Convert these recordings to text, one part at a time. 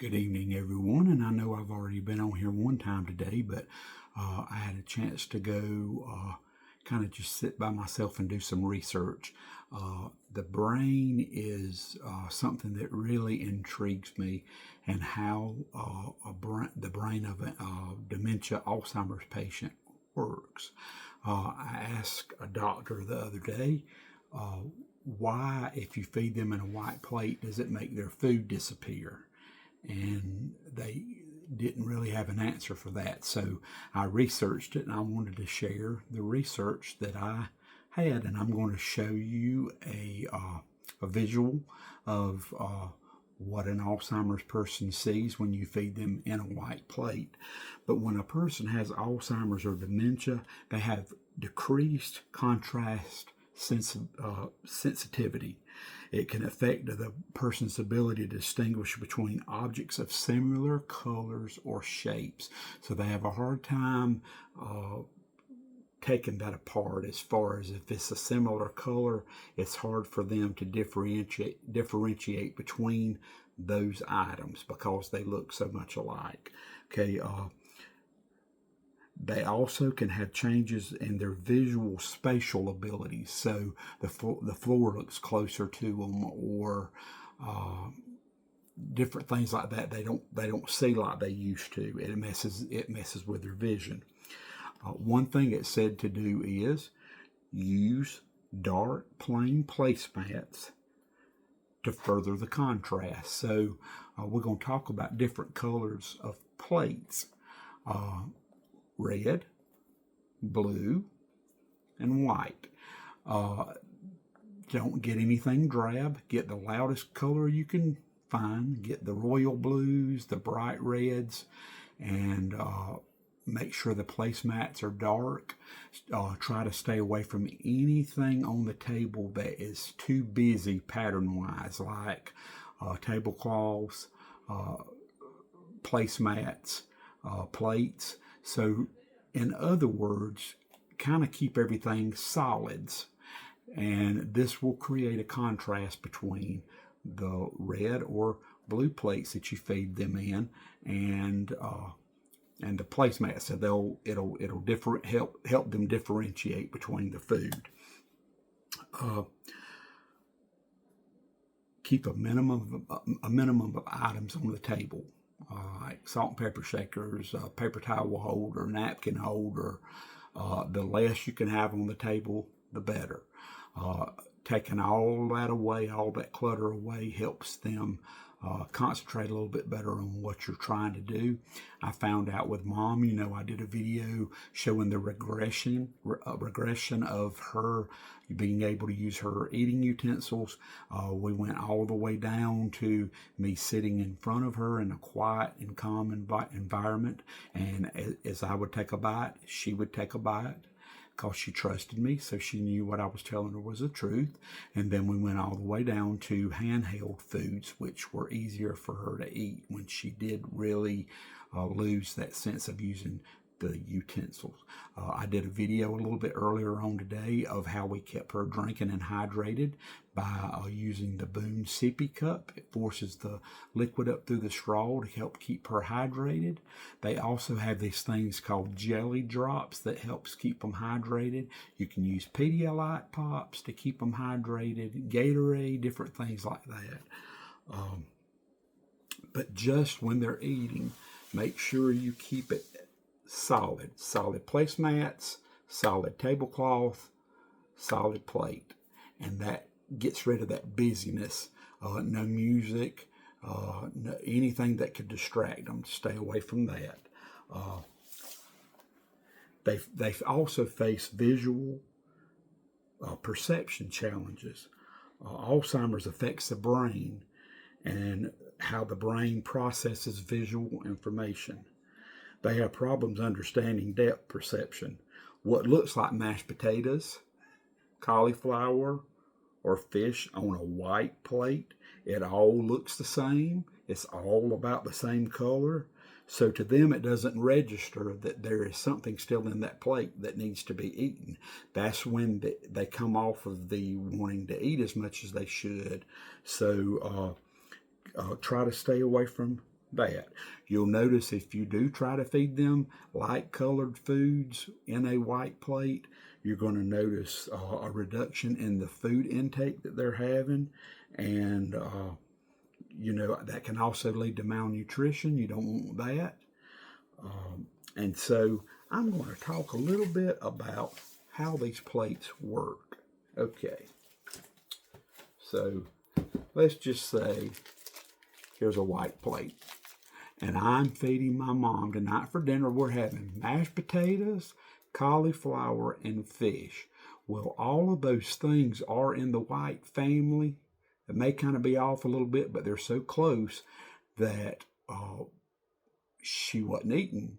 Good evening, everyone. And I know I've already been on here one time today, but I had a chance to go kind of just sit by myself and do some research. The brain is something that really intrigues me, and how the brain of a dementia Alzheimer's patient works. I asked a doctor the other day, why, if you feed them in a white plate, does it make their food disappear? And they didn't really have an answer for that. So I researched it, and I wanted to share the research that I had, and I'm going to show you a visual of what an Alzheimer's person sees when you feed them in a white plate. But when a person has Alzheimer's or dementia, they have decreased contrast sensitivity. It can affect the person's ability to distinguish between objects of similar colors or shapes. So they have a hard time taking that apart. As far as if it's a similar color, it's hard for them to differentiate between those items because they look so much alike. Okay. They also can have changes in their visual spatial abilities. So the floor looks closer to them, or different things like that. They don't see like they used to. It messes with their vision. One thing it's said to do is use dark plain placemats to further the contrast. So we're going to talk about different colors of plates. Red, blue, and white. Don't get anything drab. Get the loudest color you can find. Get the royal blues, the bright reds, and make sure the placemats are dark. Try to stay away from anything on the table that is too busy pattern-wise, like tablecloths, placemats, plates. So, in other words, kind of keep everything solids, and this will create a contrast between the red or blue plates that you feed them in, and the placemats. So it'll help them differentiate between the food. Keep a minimum of items on the table. Like salt and pepper shakers, paper towel holder, napkin holder. The less you can have on the table, the better. Taking all that away, all that clutter away, helps them concentrate a little bit better on what you're trying to do. I found out with Mom, I did a video showing the regression of her being able to use her eating utensils. We went all the way down to me sitting in front of her in a quiet and calm environment, and as I would take a bite, she would take a bite, because she trusted me, so she knew what I was telling her was the truth. And then we went all the way down to handheld foods, which were easier for her to eat when she did really lose that sense of using the utensils. I did a video a little bit earlier on today of how we kept her drinking and hydrated by using the Boone sippy cup. It forces the liquid up through the straw to help keep her hydrated. They also have these things called jelly drops that helps keep them hydrated. You can use Pedialyte pops to keep them hydrated, Gatorade, different things like that. But just when they're eating, make sure you keep it solid placemats, solid tablecloth, solid plate, and that gets rid of that busyness. No music, anything that could distract them. Stay away from that. They also face visual perception challenges. Alzheimer's affects the brain and how the brain processes visual information. They have problems understanding depth perception. What looks like mashed potatoes, cauliflower, or fish on a white plate, it all looks the same. It's all about the same color. So to them, it doesn't register that there is something still in that plate that needs to be eaten. That's when they come off of the wanting to eat as much as they should. So try to stay away from that. You'll notice if you do try to feed them light colored foods in a white plate, you're going to notice a reduction in the food intake that they're having. And, that can also lead to malnutrition. You don't want that. And so I'm going to talk a little bit about how these plates work. Okay. So let's just say here's a white plate. And I'm feeding my mom tonight for dinner. We're having mashed potatoes, cauliflower, and fish. Well, all of those things are in the white family. It may kind of be off a little bit, but they're so close that she wasn't eating.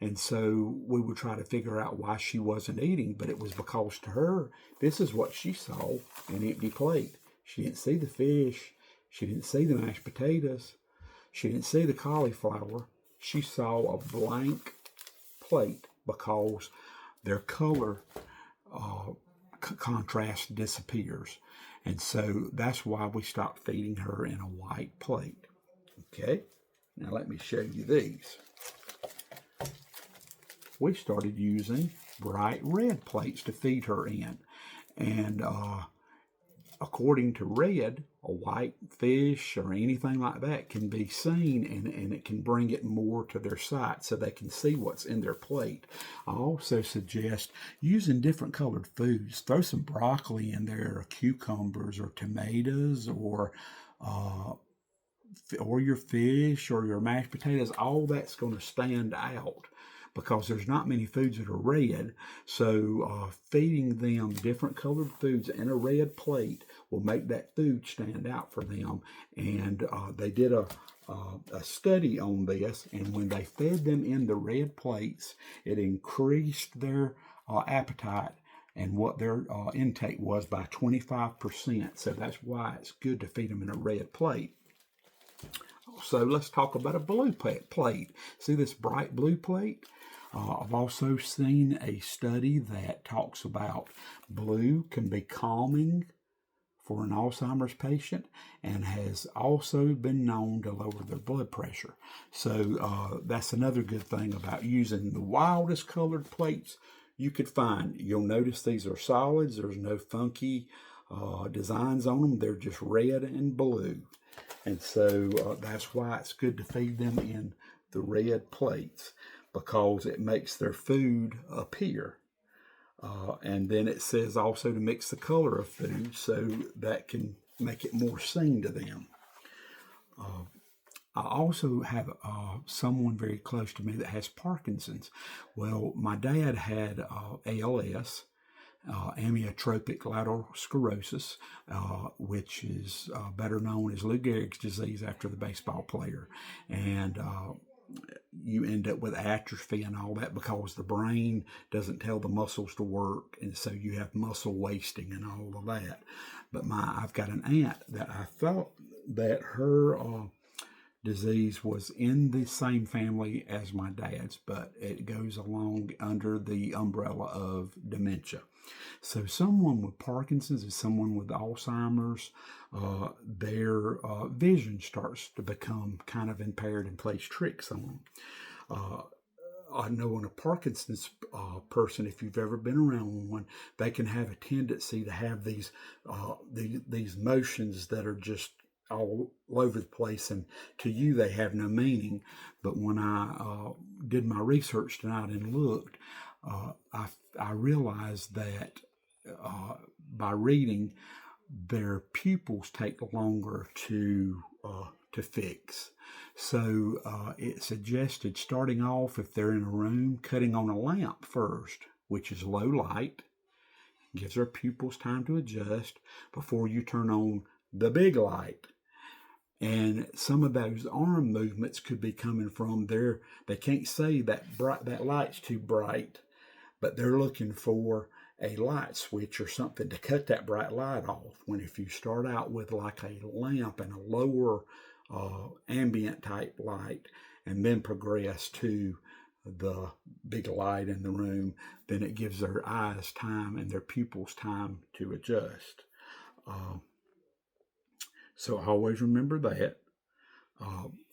And so we would try to figure out why she wasn't eating, but it was because to her, this is what she saw, an empty plate. She didn't see the fish. She didn't see the mashed potatoes. She didn't see the cauliflower. She saw a blank plate because their color contrast disappears. And so that's why we stopped feeding her in a white plate. Okay, now let me show you these. We started using bright red plates to feed her in. And according to red, a white fish or anything like that can be seen, and it can bring it more to their sight so they can see what's in their plate. I also suggest using different colored foods. Throw some broccoli in there, or cucumbers, or tomatoes, or your fish, or your mashed potatoes. All that's going to stand out, because there's not many foods that are red. So feeding them different colored foods in a red plate will make that food stand out for them. And they did a study on this, and when they fed them in the red plates, it increased their appetite and what their intake was by 25%. So that's why it's good to feed them in a red plate. So let's talk about a blue plate. See this bright blue plate? I've also seen a study that talks about blue can be calming for an Alzheimer's patient, and has also been known to lower their blood pressure. So that's another good thing about using the wildest colored plates you could find. You'll notice these are solids. There's no funky designs on them. They're just red and blue. And so that's why it's good to feed them in the red plates, because it makes their food appear. And then it says also to mix the color of food, so that can make it more seen to them. I also have someone very close to me that has Parkinson's. Well, my dad had ALS, amyotrophic lateral sclerosis, which is better known as Lou Gehrig's disease after the baseball player. And you end up with atrophy and all that because the brain doesn't tell the muscles to work, and so you have muscle wasting and all of that. But I've got an aunt that I thought that her disease was in the same family as my dad's, but it goes along under the umbrella of dementia. So someone with Parkinson's is someone with Alzheimer's. Their vision starts to become kind of impaired and plays tricks on them. I know in a Parkinson's person, if you've ever been around one, they can have a tendency to have these motions that are just all over the place, and to you they have no meaning. But when I did my research tonight and looked, I realized that by reading, their pupils take longer to fix. So it suggested starting off, if they're in a room, cutting on a lamp first, which is low light, gives their pupils time to adjust before you turn on the big light. And some of those arm movements could be coming from they can't say that light's too bright, but they're looking for a light switch or something to cut that bright light off. When if you start out with like a lamp and a lower ambient type light, and then progress to the big light in the room, then it gives their eyes time and their pupils time to adjust. So always remember that.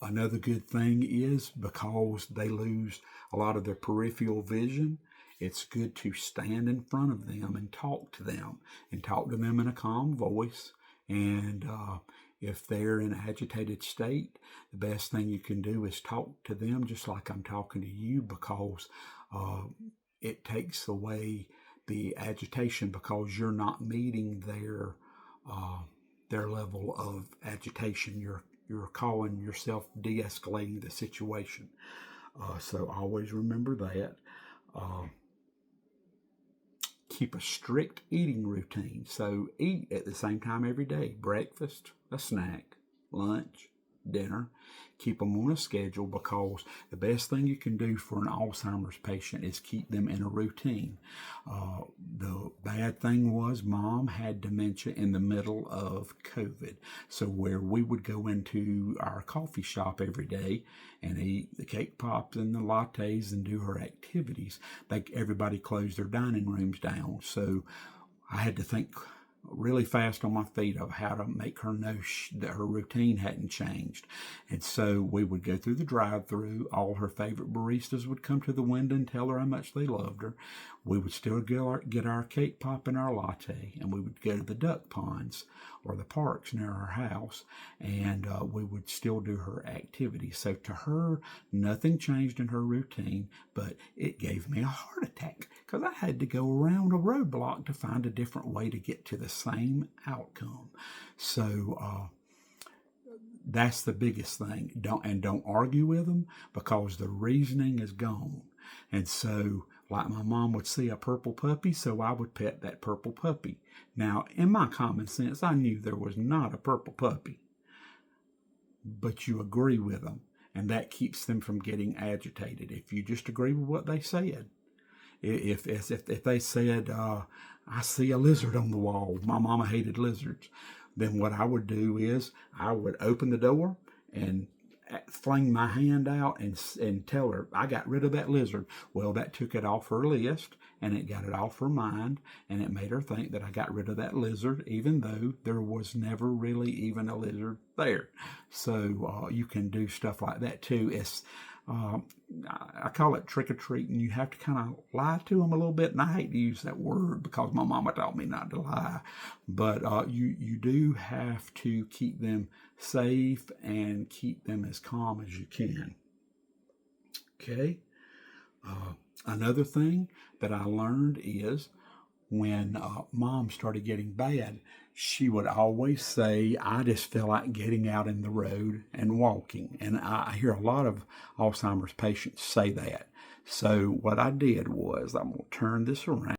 Another good thing is because they lose a lot of their peripheral vision, it's good to stand in front of them and talk to them in a calm voice. And if they're in an agitated state, the best thing you can do is talk to them just like I'm talking to you, because it takes away the agitation, because you're not meeting their level of agitation. You're calling yourself de-escalating the situation. So always remember that. Keep a strict eating routine. So eat at the same time every day. Breakfast, a snack, lunch, dinner. Keep them on a schedule, because the best thing you can do for an Alzheimer's patient is keep them in a routine. The bad thing was Mom had dementia in the middle of COVID. So where we would go into our coffee shop every day and eat the cake pops and the lattes and do her activities, everybody closed their dining rooms down. So I had to think really fast on my feet of how to make her know that her routine hadn't changed. And so we would go through the drive-through. All her favorite baristas would come to the window and tell her how much they loved her. We would still get our cake pop and our latte, and we would go to the duck ponds or the parks near our house, and we would still do her activities. So to her, nothing changed in her routine, but it gave me a heart attack because I had to go around a roadblock to find a different way to get to the same outcome. So that's the biggest thing. Don't argue with them, because the reasoning is gone. And so, like, my mom would see a purple puppy, so I would pet that purple puppy. Now, in my common sense, I knew there was not a purple puppy, but you agree with them, and that keeps them from getting agitated. If you just agree with what they said. If they said, I see a lizard on the wall, my mama hated lizards, then what I would do is I would open the door and fling my hand out and tell her I got rid of that lizard. Well, that took it off her list, and it got it off her mind, and it made her think that I got rid of that lizard, even though there was never really even a lizard there. So you can do stuff like that too. It's I call it trick-or-treating. You have to kind of lie to them a little bit, and I hate to use that word because my mama taught me not to lie, but you do have to keep them safe and keep them as calm as you can. Okay. Another thing that I learned is when Mom started getting bad, she would always say, I just feel like getting out in the road and walking. And I hear a lot of Alzheimer's patients say that. So what I did was, I'm going to turn this around.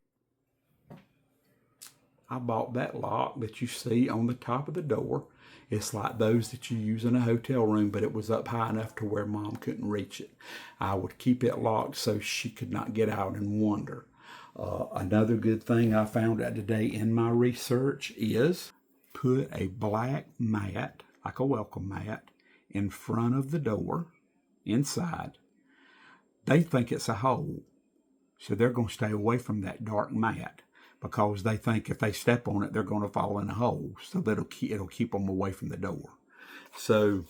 I bought that lock that you see on the top of the door. It's like those that you use in a hotel room, but it was up high enough to where Mom couldn't reach it. I would keep it locked so she could not get out and wander. Another good thing I found out today in my research is put a black mat, like a welcome mat, in front of the door, inside. They think it's a hole, so they're going to stay away from that dark mat, because they think if they step on it, they're going to fall in a hole. So it'll keep them away from the door. So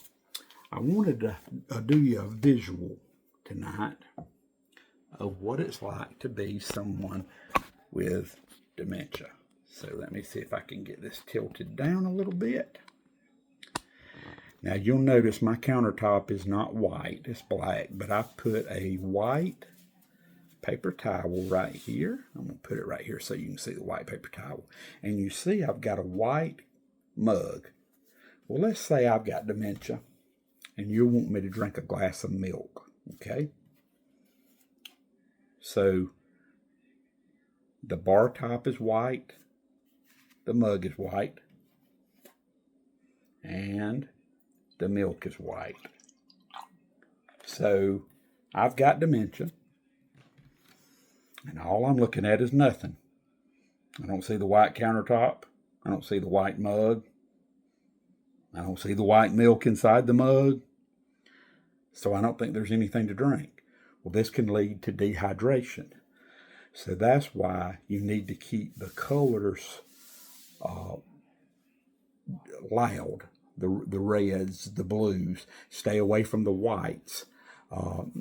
I wanted to do you a visual tonight of what it's like to be someone with dementia. So let me see if I can get this tilted down a little bit. Now you'll notice my countertop is not white, it's black, but I put a white paper towel right here. I'm going to put it right here so you can see the white paper towel. And you see I've got a white mug. Well, let's say I've got dementia and you want me to drink a glass of milk, okay? So the bar top is white, the mug is white, and the milk is white. So I've got dementia, and all I'm looking at is nothing. I don't see the white countertop. I don't see the white mug. I don't see the white milk inside the mug. So I don't think there's anything to drink. Well, this can lead to dehydration. So that's why you need to keep the colors loud. the reds, the blues. Stay away from the whites.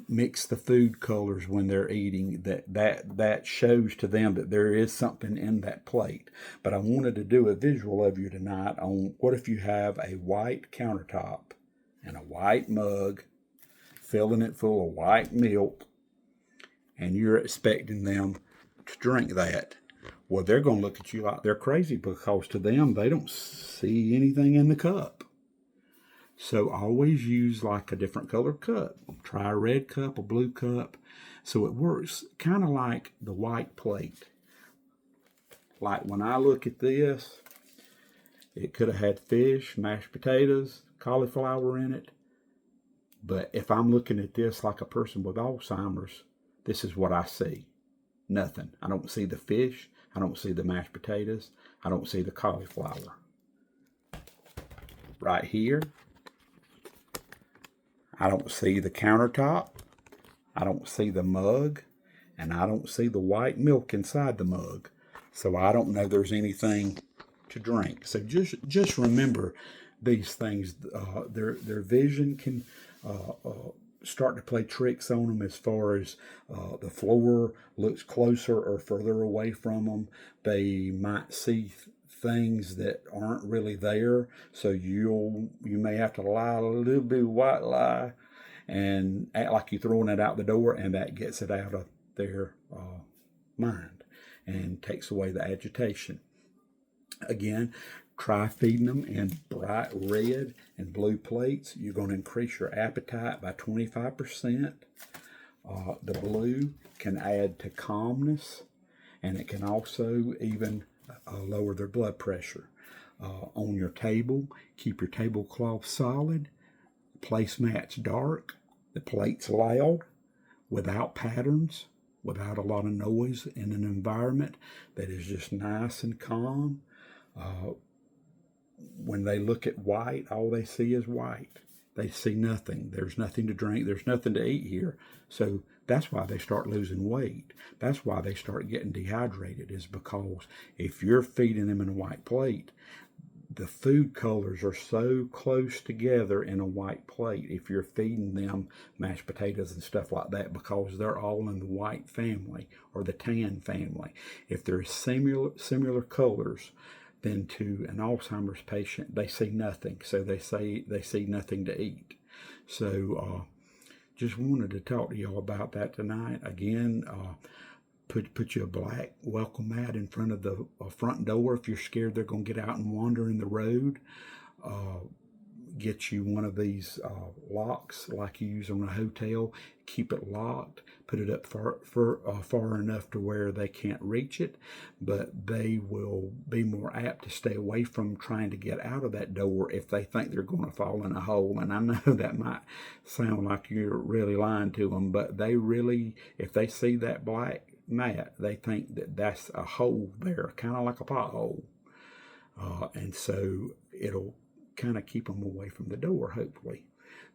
Mix the food colors when they're eating. That shows to them that there is something in that plate. But I wanted to do a visual of you tonight on what if you have a white countertop and a white mug, filling it full of white milk, and you're expecting them to drink that. Well, they're going to look at you like they're crazy, because to them, they don't see anything in the cup. So always use like a different colored cup. Try a red cup, a blue cup. So it works kind of like the white plate. Like when I look at this, it could have had fish, mashed potatoes, cauliflower in it. But if I'm looking at this like a person with Alzheimer's, this is what I see. Nothing. I don't see the fish. I don't see the mashed potatoes. I don't see the cauliflower. Right here, I don't see the countertop. I don't see the mug. And I don't see the white milk inside the mug. So I don't know there's anything to drink. So just remember these things. Their vision can start to play tricks on them, as far as the floor looks closer or further away from them. They might see things that aren't really there, so you may have to lie a little bit of white lie and act like you're throwing it out the door, and that gets it out of their mind and takes away the agitation. Again, try feeding them in bright red and blue plates. You're going to increase your appetite by 25%. The blue can add to calmness, and it can also even lower their blood pressure. On your table, keep your tablecloth solid, placemats dark, the plates loud, without patterns, without a lot of noise, in an environment that is just nice and calm. When they look at white, all they see is white. They see nothing. There's nothing to drink. There's nothing to eat here. So that's why they start losing weight. That's why they start getting dehydrated, is because if you're feeding them in a white plate, the food colors are so close together in a white plate. If you're feeding them mashed potatoes and stuff like that, because they're all in the white family or the tan family. If there's similar colors, then to an Alzheimer's patient, they see nothing. So they see nothing to eat. So just wanted to talk to y'all about that tonight. Again, put you a black welcome mat in front of the front door if you're scared they're going to get out and wander in the road. Get you one of these locks like you use on a hotel. Keep it locked. Put it up far enough to where they can't reach it, but they will be more apt to stay away from trying to get out of that door if they think they're going to fall in a hole. And I know that might sound like you're really lying to them, but they really, if they see that black mat, they think that that's a hole there, kind of like a pothole. And so it'll kind of keep them away from the door, hopefully.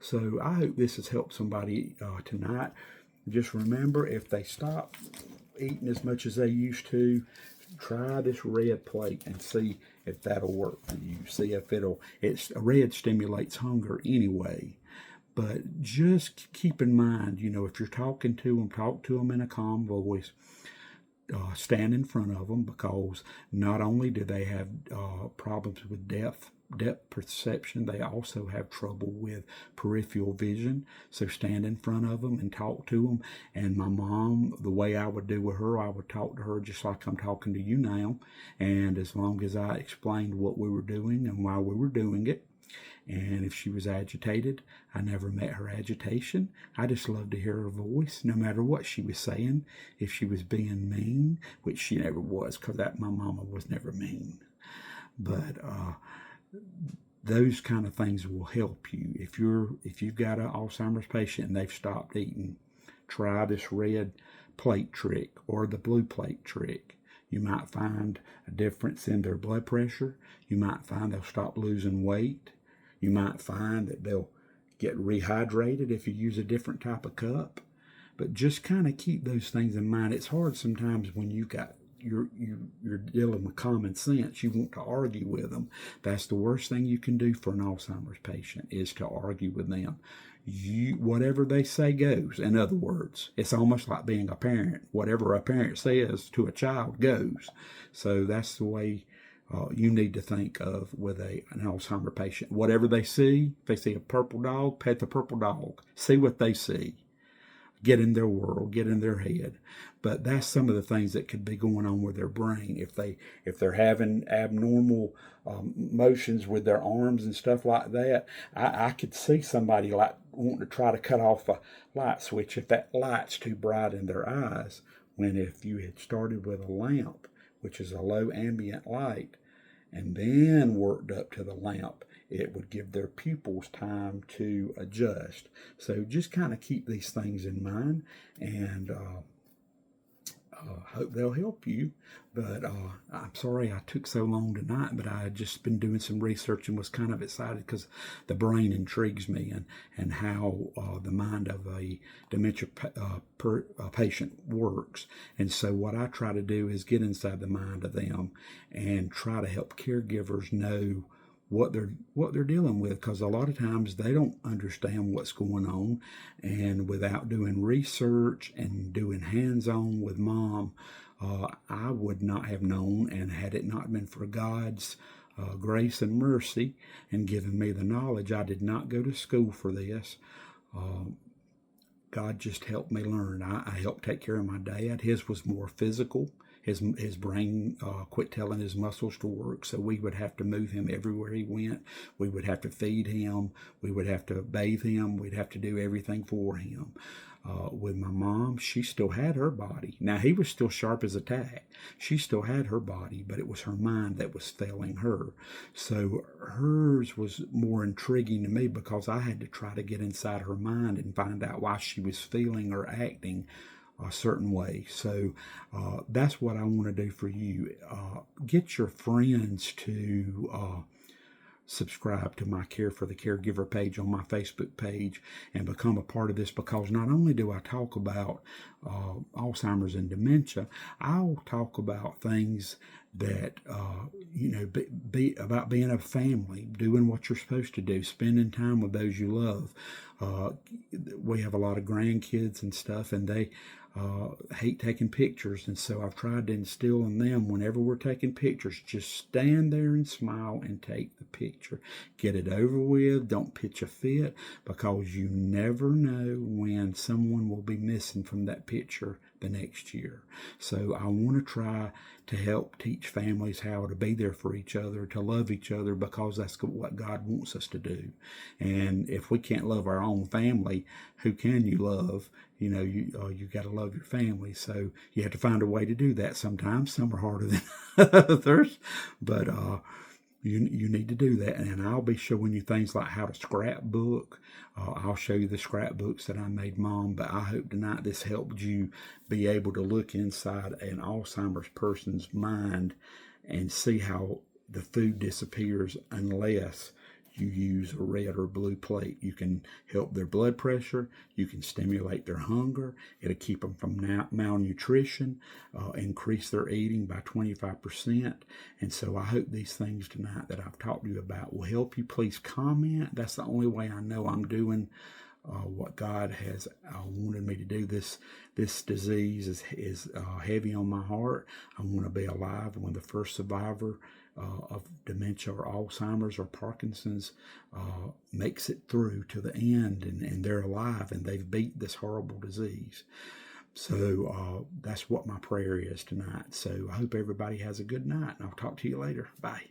So I hope this has helped somebody tonight. Just remember, if they stop eating as much as they used to, try this red plate and see if that'll work for you. See if red stimulates hunger anyway. But just keep in mind, if you're talking to them, talk to them in a calm voice. Stand in front of them, because not only do they have problems with depth perception, they also have trouble with peripheral vision. So stand in front of them and talk to them. And my mom, the way I would do with her, I would talk to her just like I'm talking to you now. And as long as I explained what we were doing and why we were doing it, and if she was agitated, I never met her agitation. I just loved to hear her voice, no matter what she was saying. If she was being mean, which she never was, because my mama was never mean. But those kind of things will help you. If you've got an Alzheimer's patient and they've stopped eating, try this red plate trick or the blue plate trick. You might find a difference in their blood pressure. You might find they'll stop losing weight. You might find that they'll get rehydrated if you use a different type of cup. But just kind of keep those things in mind. It's hard sometimes when you've got you're dealing with common sense. You want to argue with them. That's the worst thing you can do for an Alzheimer's patient, is to argue with them. Whatever they say goes. In other words, it's almost like being a parent. Whatever a parent says to a child goes. So that's the way you need to think of with an Alzheimer patient. Whatever they see, if they see a purple dog, pet the purple dog. See what they see. Get in their world, get in their head. But that's some of the things that could be going on with their brain. If they're having abnormal motions with their arms and stuff like that, I could see somebody like wanting to try to cut off a light switch if that light's too bright in their eyes. When if you had started with a lamp, which is a low ambient light, and then worked up to the lamp, it would give their pupils time to adjust. So just kind of keep these things in mind, and hope they'll help you. But I'm sorry I took so long tonight, but I had just been doing some research and was kind of excited because the brain intrigues me, and how the mind of a dementia patient works. And so what I try to do is get inside the mind of them and try to help caregivers know what they're dealing with, because a lot of times they don't understand what's going on, and without doing research and doing hands-on with mom, I would not have known. And had it not been for God's grace and mercy and giving me the knowledge, I did not go to school for this. God just helped me learn. I helped take care of my dad. His was more physical. His brain quit telling his muscles to work, so we would have to move him everywhere he went. We would have to feed him. We would have to bathe him. We'd have to do everything for him. With my mom, she still had her body. Now, he was still sharp as a tack. She still had her body, but it was her mind that was failing her. So hers was more intriguing to me, because I had to try to get inside her mind and find out why she was feeling or acting a certain way. So that's what I want to do for you. Get your friends to subscribe to my Care for the Caregiver page on my Facebook page and become a part of this, because not only do I talk about Alzheimer's and dementia, I'll talk about things that be about being a family, doing what you're supposed to do, spending time with those you love. We have a lot of grandkids and stuff, and they hate taking pictures, and so I've tried to instill in them, whenever we're taking pictures, just stand there and smile and take the picture. Get it over with. Don't pitch a fit, because you never know when someone will be missing from that picture the next year. So I want to try to help teach families how to be there for each other, to love each other, because that's what God wants us to do. And if we can't love our own family, who can you love? You got to love your family. So you have to find a way to do that. Sometimes some are harder than others, but you need to do that. And I'll be showing you things like how to scrapbook. I'll show you the scrapbooks that I made mom. But I hope tonight this helped you be able to look inside an Alzheimer's person's mind and see how the food disappears unless you use a red or blue plate. You can help their blood pressure. You can stimulate their hunger. It'll keep them from malnutrition, increase their eating by 25%. And so I hope these things tonight that I've talked to you about will help you. Please comment. That's the only way I know I'm doing what God has wanted me to do. This disease is heavy on my heart. I want to be alive when the first survivor of dementia or Alzheimer's or Parkinson's makes it through to the end, and they're alive and they've beat this horrible disease. So that's what my prayer is tonight. So I hope everybody has a good night, and I'll talk to you later. Bye.